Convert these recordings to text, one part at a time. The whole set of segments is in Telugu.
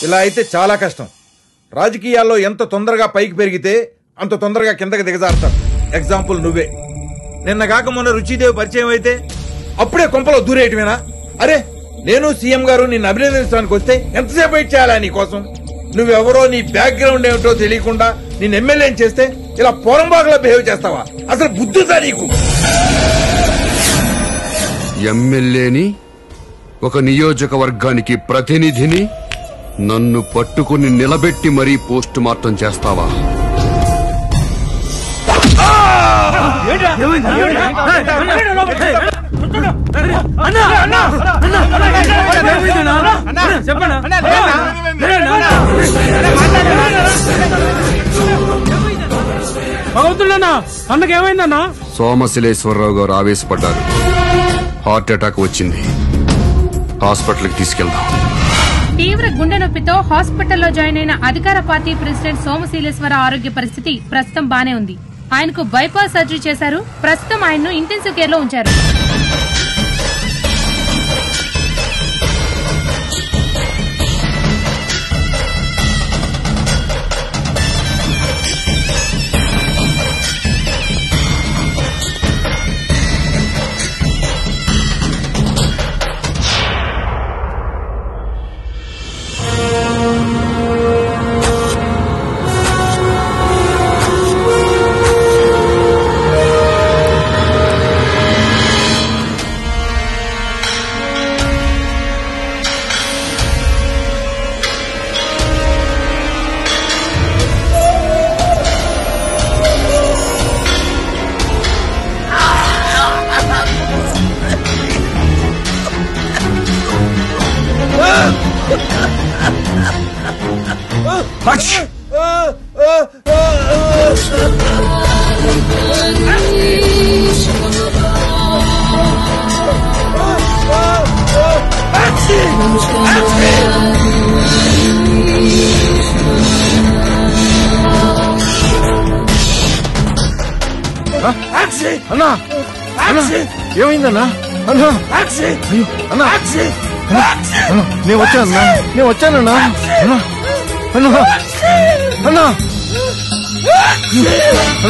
ఇలా అయితే చాలా కష్టం. రాజకీయాల్లో ఎంత తొందరగా పైకి పెరిగితే అంత తొందరగా కిందకి దిగజారుతారు. ఎగ్జాంపుల్ నువ్వే. నిన్న కాక మొన్న రుచిదేవి పరిచయం అయితే అప్పుడే కొంపలో దూరేయటమేనా? అరే, నేను సీఎం గారు నిన్ను అభినందించడానికి వస్తే ఎంతసేపు వెయిట్ చేయాలా నీ కోసం? నువ్వెవరో, నీ బ్యాక్గ్రౌండ్ ఏమిటో తెలియకుండా నేను ఎమ్మెల్యేని చేస్తే ఇలా పోరంబాగులా బిహేవ్ చేస్తావా? అసలు బుద్ధుందా నీకు? ఎమ్మెల్యేని, ఒక నియోజకవర్గానికి ప్రతినిధిని నన్ను పట్టుకుని నిలబెట్టి మరీ పోస్ట్ మార్టం చేస్తావా? అన్నకేమైందన్నా? సోమశిలేశ్వరరావు గారు ఆవేశపడ్డారు. హార్ట్ అటాక్ వచ్చింది. హాస్పిటల్కి తీసుకెళ్దాం. తీవ్ర గుండె నొప్పితో హాస్పిటల్లో జాయిన్ అయిన అధికార పార్టీ ప్రెసిడెంట్ సోమశీలేశ్వర ఆరోగ్య పరిస్థితి ప్రస్తుతం బానే ఉంది. ఆయనకు బైపాస్ సర్జరీ చేశారు. ప్రస్తుతం ఆయన్ను ఇంటెన్సివ్ కేర్ లో ఉంచారు. అన్నా, ఏమైందన్నా? అన్నా, అన్నా, నేను వచ్చానన్నా, నేను వచ్చానన్నా. అన్నా, అన్నా, అన్నా, అన్నా.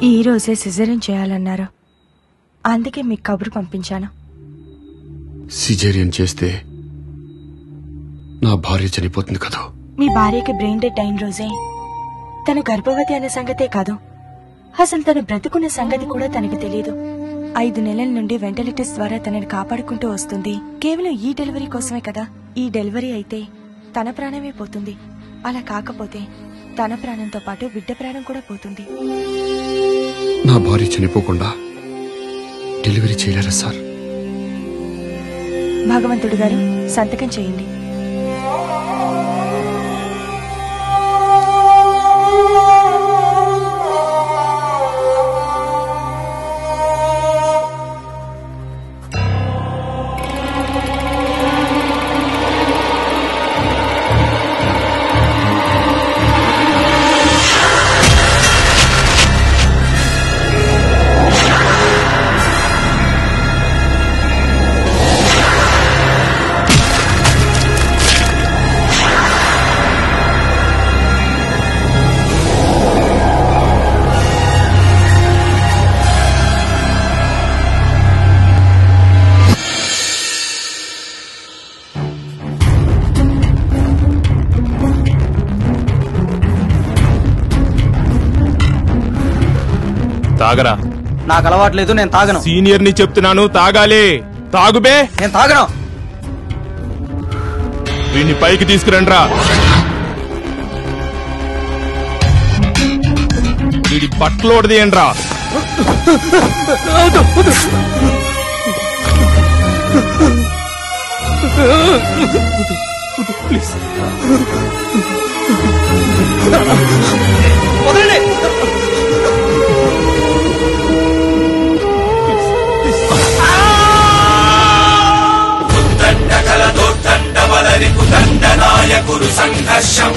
ఈ రోజే సిజేరియన్ చేయాలన్నారు. అందుకే మీకు కబురు పంపించాను. సిజేరియన్ చేస్తే నా భార్య చనిపోతుంది కదా? మీ భార్యకి బ్రెయిన్ డెడ్ అయిన రోజే తను గర్భవతి అనే సంగతే కాదు, అసలు తను బ్రతుకున్న సంగతి కూడా తనకు తెలియదు. 5 నెలల నుండి వెంటిలేటర్స్ ద్వారా తనని కాపాడుకుంటూ వస్తుంది. కేవలం ఈ డెలివరీ కోసమే కదా. ఈ డెలివరీ అయితే తన ప్రాణమే పోతుంది. అలా కాకపోతే తన ప్రాణంతో పాటు బిడ్డ ప్రాణం కూడా పోతుంది. నా భార్య చనిపోకుండా డెలివరీ చేయలేరా సార్? భగవంతుడు గారు సంతకం చేయండి. తాగరా. నాకు అలవాట్లేదు, నేను తాగను. సీనియర్ ని చెప్తున్నాను, తాగాలి. తాగుబే. నేను తాగను. వీడిని పైకి తీసుకురండ్రా. వీడి బట్టలోడు తీయండ్రా. ప్లీజ్ నాయకుడు సంఘర్షం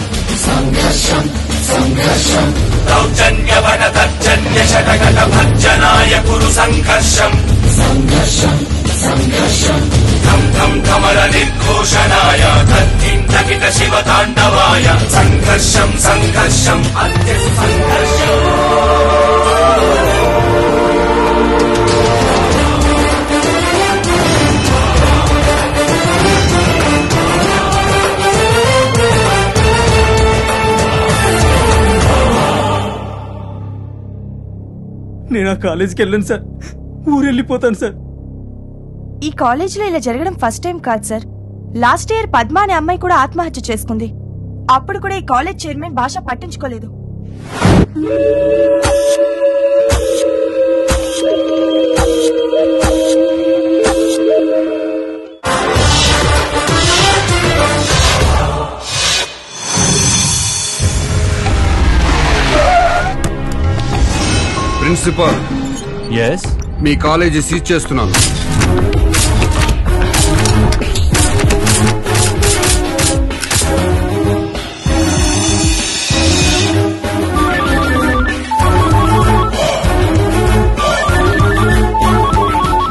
సంఘర్షం సంఘర్షం దౌర్జన్యవన దర్జన్య షటగట భర్జనాయకుడు సంఘర్షం సంఘర్షం సంఘర్షం ధం ధం కమల నిర్ఘోషణాయ తద్ధింతకిట శివ తాండవాయ సంఘర్షం సంఘర్షం అత్య సంఘర్షం. నేను ఆ కాలేజీకి వెళ్ళను సార్, ఊరెళ్ళిపోతాను సార్. ఈ కాలేజీలో ఇలా జరగడం ఫస్ట్ టైం కాదు సార్. లాస్ట్ ఇయర్ పద్మ అనే అమ్మాయి కూడా ఆత్మహత్య చేసుకుంది. అప్పుడు కూడా ఈ కాలేజ్ చైర్మన్ భాష పట్టించుకోలేదు. ప్రిన్సిపల్, ఎస్, మీ కాలేజీ సీజ్ చేస్తున్నాను.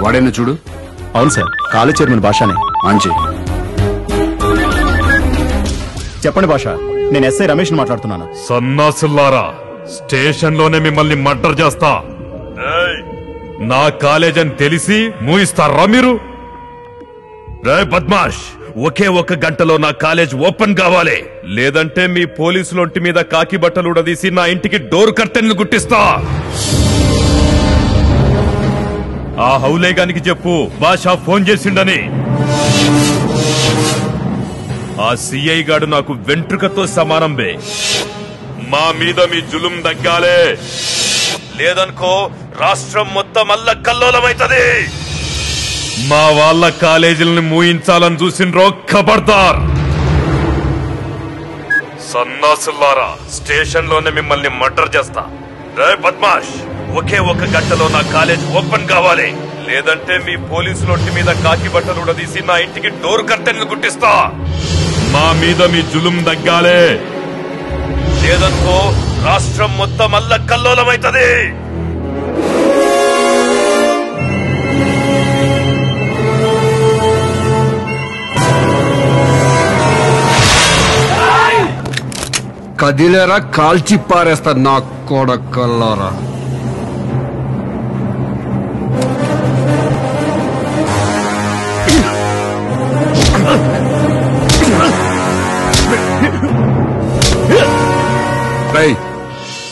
వాడేనా చూడు. అవును సార్, కాలేజ్ చైర్మన్ భాషనే. మంచి. చెప్పండి భాష, నేను ఎస్ఐ రమేష్ మాట్లాడుతున్నాను. సన్నాసుల్లారా, స్టేషన్ లోనే మిమ్మల్ని మర్డర్ చేస్తా. నా కాలేజ్ అని తెలిసి మూయిస్తారా మీరు? బద్మాష్, ఒకే ఒక గంటలో నా కాలేజ్ ఓపెన్ కావాలి, లేదంటే మీ పోలీసులొంటి మీద కాకి బట్టలు ఉడదీసి నా ఇంటికి డోర్ కర్టెన్లు గుట్టిస్తా. ఆ హౌలేగానికి చెప్పు బాషా ఫోన్ చేసిండని. ఆ సిఐ గాడు నాకు వెంట్రుకతో సమానం బే. మా మీద మీ జులుం దగ్గాలే, లేదనుకో రాష్ట్రం మొత్తం అల్లకల్లోలమైతది. మా వాళ్ళ కాలేజీలను మూయించాలని చూసిండ్రో ఖబర్దార్. సన్నాసుల్లారా, స్టేషన్ లోనే మిమ్మల్ని మర్డర్ చేస్తా. బద్మాష్, ఒకే ఒక గంటలో నా కాలేజ్ ఓపెన్ కావాలి, లేదంటే మీ పోలీసులొంటి మీద కాకి బట్టలు ఉడదీసి నా ఇంటికి డోర్ కర్టెన్లు గుట్టిస్తా. మా మీద మీ జులుం దగ్గాలే, లేదనుకో రాష్ట్రం మొత్తం అల్లకల్లోలమైతది. కదిలేరా కాల్చి పారేస్తా నా కొడకల్లారా.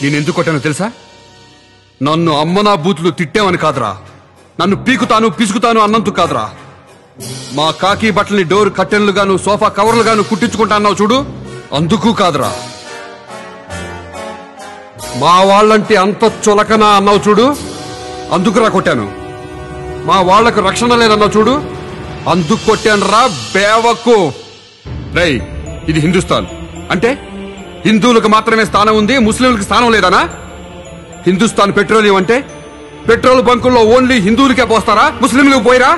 నేనెందుకు కొట్టానో తెలుసా? నన్ను అమ్మనా బూతులు తిట్టామని కాదురా, నన్ను పీకుతాను పిసుకుతాను అన్నందుకు కాదురా. మా కాకి బట్టల్ని డోర్ కట్టెన్లుగాను సోఫా కవర్లుగాను కుట్టించుకుంటా అన్నావు చూడు, అందుకు కాదురా. మా వాళ్ళంటే అంత చులకనా అన్నావు చూడు, అందుకురా కొట్టాను. మా వాళ్లకు రక్షణ లేదన్నావు చూడు, అందుకు కొట్టాను రా బేవకు. రై, ఇది హిందుస్థాన్ అంటే హిందువులకు మాత్రమే స్థానం ఉంది, ముస్లింలకు స్థానం లేదనా? హిందుస్థాన్ పెట్రోలియం అంటే పెట్రోల్ బంకుల్లో ఓన్లీ హిందువులకే పోస్తారా, ముస్లింలకు పోయిరా?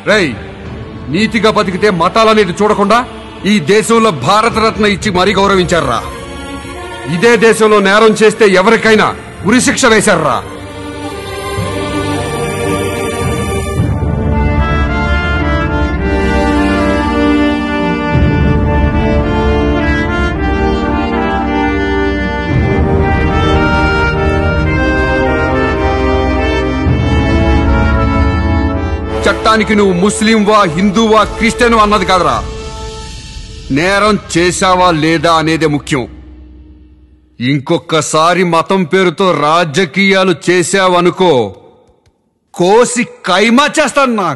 రై, నీతిగా బతికితే మతాలనేది చూడకుండా ఈ దేశంలో భారతరత్న ఇచ్చి మరీ గౌరవించారా. ఇదే దేశంలో నేరం చేస్తే ఎవరికైనా ఉరిశిక్ష వేశారా. చట్టానికి నువ్వు ముస్లింవా హిందూవా క్రిస్టియన్ అన్నది కాదురా, నేరం చేశావా లేదా అనేదే ముఖ్యం. ఇంకొకసారి మతం పేరుతో రాజకీయాలు చేశావనుకో కోసి కైమా చేస్తాను నా